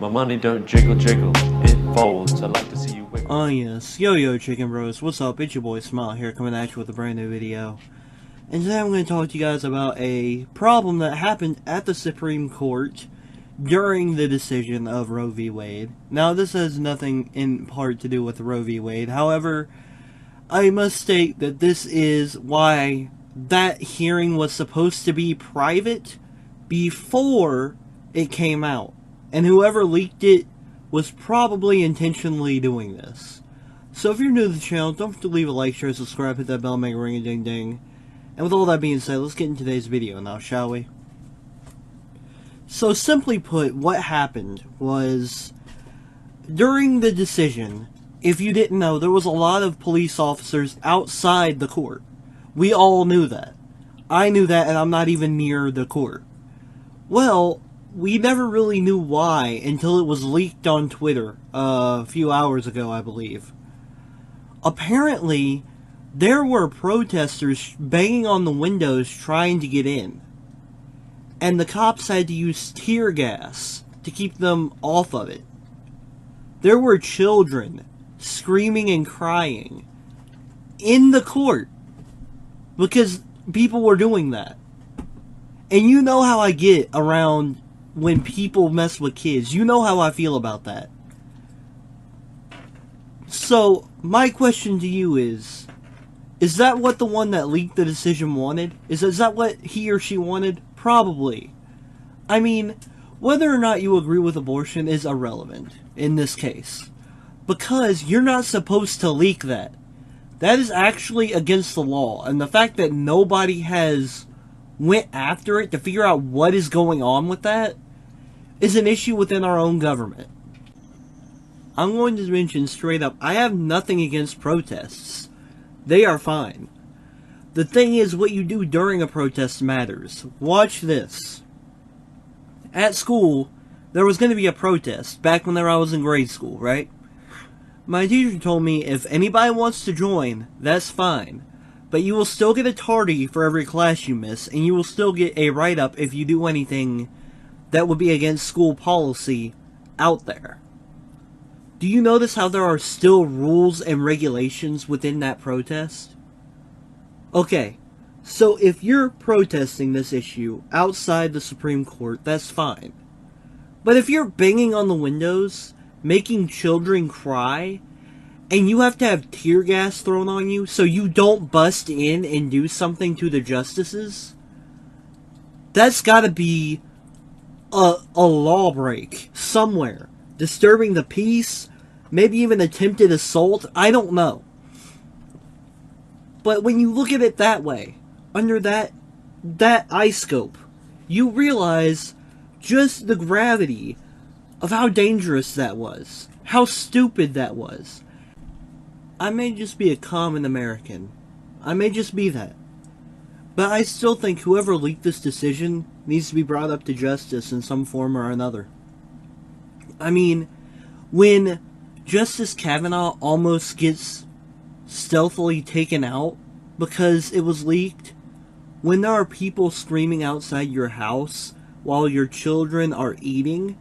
My money don't jiggle jiggle, it folds. I'd like to see you wiggle. Oh yes, yo chicken bros, what's up? It's your boy Smile here, coming at you with a brand new video. And today I'm going to talk to you guys about a problem that happened at the Supreme Court during the decision of Roe v. Wade. Now this has nothing in part to do with Roe v. Wade, however, I must state that this is why that hearing was supposed to be private before it came out. And whoever leaked it was probably intentionally doing this. So if you're new to the channel, don't forget to leave a like, share, subscribe, hit that bell, make a ring a ding ding. And with all that being said, let's get into today's video now, shall we? So simply put, what happened was, during the decision, if you didn't know, there was a lot of police officers outside the court. We all knew that. I knew that, and I'm not even near the court. Well, we never really knew why until it was leaked on Twitter a few hours ago, I believe. Apparently, there were protesters banging on the windows trying to get in. And the cops had to use tear gas to keep them off of it. There were children screaming and crying in the court because people were doing that. And you know how I get around when people mess with kids. You know how I feel about that. So, my question to you is that what the one that leaked the decision wanted? Is that what he or she wanted? Probably. I mean, whether or not you agree with abortion is irrelevant in this case. Because you're not supposed to leak that. That is actually against the law. And the fact that nobody has went after it to figure out what is going on with that is an issue within our own government. I'm going to mention straight up, I have nothing against protests. They are fine. The thing is, what you do during a protest matters. Watch this. At school, there was going to be a protest back when I was in grade school, right? My teacher told me if anybody wants to join, that's fine. But you will still get a tardy for every class you miss, and you will still get a write-up if you do anything that would be against school policy out there. Do you notice how there are still rules and regulations within that protest? Okay, so if you're protesting this issue outside the Supreme Court, that's fine. But if you're banging on the windows, making children cry, and you have to have tear gas thrown on you so you don't bust in and do something to the justices, that's gotta be a law break somewhere. Disturbing the peace, maybe even attempted assault, I don't know. But when you look at it that way, under that eye scope, you realize just the gravity of how dangerous that was. How stupid that was. I may just be a common American. I may just be that. But I still think whoever leaked this decision needs to be brought up to justice in some form or another. I mean, when Justice Kavanaugh almost gets stealthily taken out because it was leaked, when there are people screaming outside your house while your children are eating,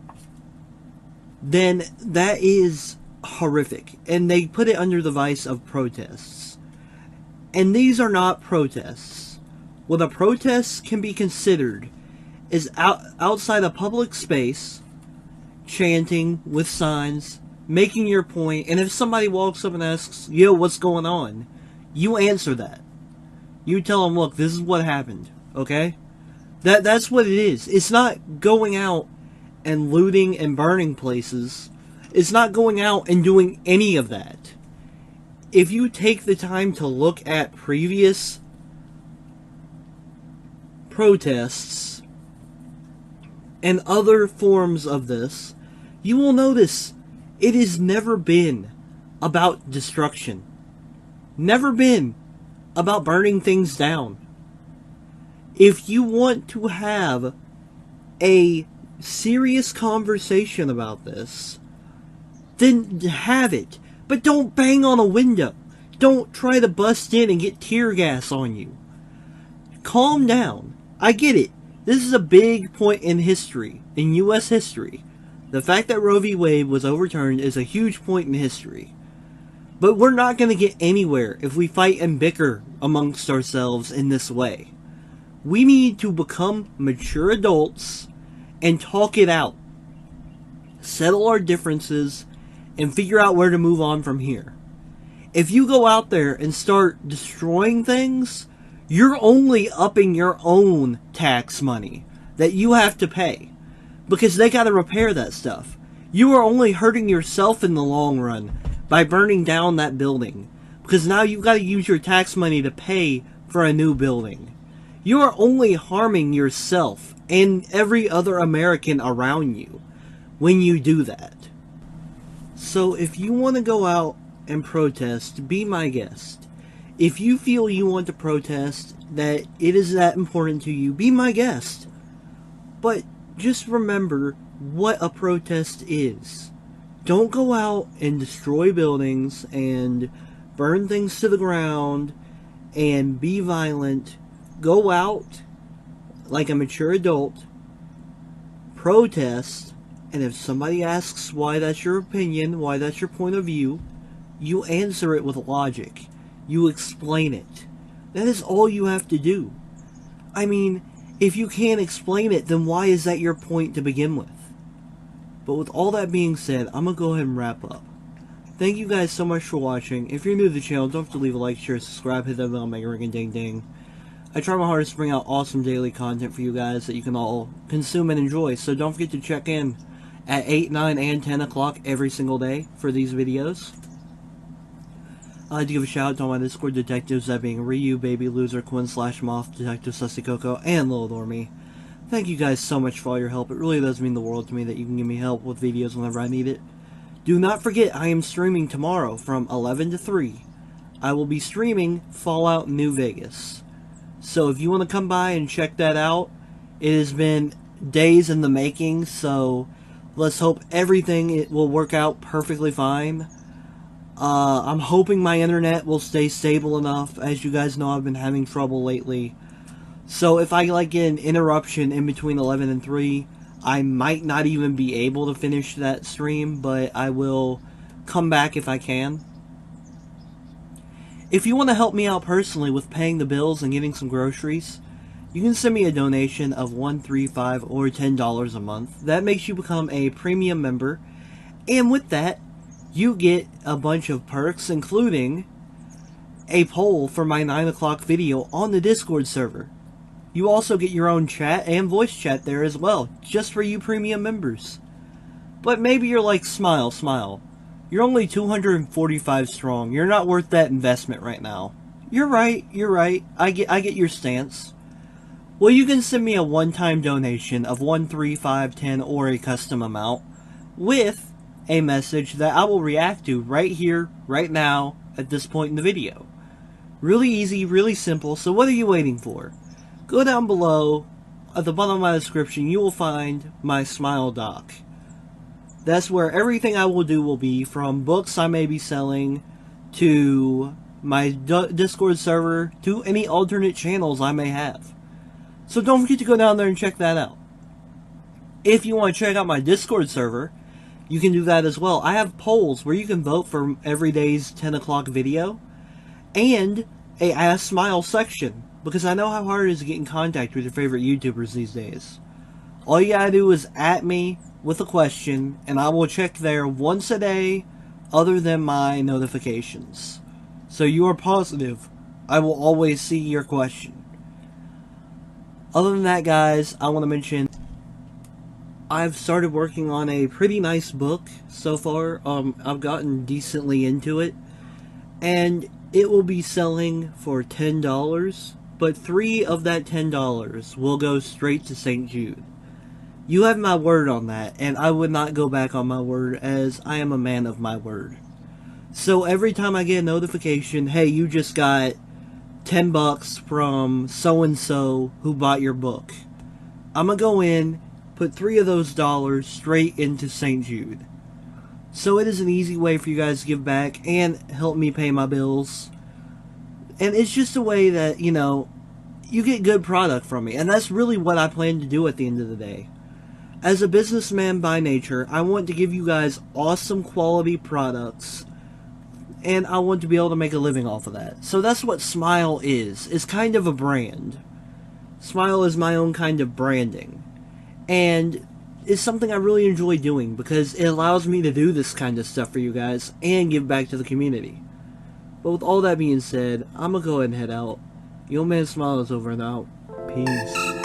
then that is horrific. And they put it under the vice of protests. And these are not protests. What a protest can be considered is outside a public space, chanting with signs, making your point, and if somebody walks up and asks, yo, what's going on? You answer that. You tell them, look, this is what happened, okay? That's what it is. It's not going out and looting and burning places. It's not going out and doing any of that. If you take the time to look at previous protests and other forms of this, you will notice it has never been about destruction. Never been about burning things down. If you want to have a serious conversation about this, then have it. But don't bang on a window. Don't try to bust in and get tear gas on you. Calm down. I get it. This is a big point in history, in U.S. history. The fact that Roe v. Wade was overturned is a huge point in history. But we're not going to get anywhere if we fight and bicker amongst ourselves in this way. We need to become mature adults and talk it out. Settle our differences and figure out where to move on from here. If you go out there and start destroying things, you're only upping your own tax money that you have to pay, because they got to repair that stuff. You are only hurting yourself in the long run by burning down that building, because now you've got to use your tax money to pay for a new building. You are only harming yourself and every other American around you when you do that. So if you want to go out and protest, be my guest. If you feel you want to protest, that it is that important to you, be my guest. But just remember what a protest is. Don't go out and destroy buildings and burn things to the ground and be violent. Go out like a mature adult, protest, and if somebody asks why that's your opinion, why that's your point of view, you answer it with logic. You explain it. That is all you have to do. I mean, if you can't explain it, then why is that your point to begin with? But with all that being said, I'm going to go ahead and wrap up. Thank you guys so much for watching. If you're new to the channel, don't forget to leave a like, share, subscribe, hit that bell, make it ring a ding ding. I try my hardest to bring out awesome daily content for you guys that you can all consume and enjoy. So don't forget to check in at 8, 9, and 10 o'clock every single day for these videos. I'd like to give a shout out to all my Discord detectives, that being Ryu, Baby Loser, Quinn / Moth, Detective Sussy Coco, and Lil Dormy. Thank you guys so much for all your help. It really does mean the world to me that you can give me help with videos whenever I need it. Do not forget, I am streaming tomorrow from 11 to 3. I will be streaming Fallout New Vegas. So if you want to come by and check that out, it has been days in the making, so let's hope everything will work out perfectly fine. I'm hoping my internet will stay stable enough. As you guys know, I've been having trouble lately. So if I get an interruption in between 11 and 3, I might not even be able to finish that stream, but I will come back if I can. If you want to help me out personally with paying the bills and getting some groceries, you can send me a donation of $1, $3, $5, or $10 a month. That makes you become a premium member, and with that, you get a bunch of perks, including a poll for my 9 o'clock video on the Discord server. You also get your own chat and voice chat there as well, just for you premium members. But maybe you're like, Smile. You're only 245 strong. You're not worth that investment right now. You're right. I get your stance. Well, you can send me a one-time donation of $1, $3, $5, $10, or a custom amount with a message that I will react to right here, right now, at this point in the video. Really easy, really simple, so what are you waiting for? Go down below, at the bottom of my description, you will find my Smile doc. That's where everything I will do will be, from books I may be selling, to my Discord server, to any alternate channels I may have. So don't forget to go down there and check that out. If you want to check out my Discord server, you can do that as well. I have polls where you can vote for every day's 10 o'clock video, and a Ask Smile section, because I know how hard it is to get in contact with your favorite YouTubers these days. All you gotta do is at me with a question, and I will check there once a day, other than my notifications. So you are positive I will always see your question. Other than that, guys, I want to mention I've started working on a pretty nice book so far. I've gotten decently into it, and it will be selling for $10, but $3 of that $10 will go straight to St. Jude. You have my word on that, and I would not go back on my word, as I am a man of my word. So every time I get a notification, hey, you just got $10 from so-and-so who bought your book, I'm gonna go in, put $3 of those dollars straight into St. Jude. So it is an easy way for you guys to give back and help me pay my bills. And it's just a way that, you get good product from me. And that's really what I plan to do at the end of the day. As a businessman by nature, I want to give you guys awesome quality products, and I want to be able to make a living off of that. So that's what Smile is. It's kind of a brand. Smile is my own kind of branding. And it's something I really enjoy doing because it allows me to do this kind of stuff for you guys and give back to the community. But with all that being said, I'm going to go ahead and head out. Your man Smile is over and out. Peace.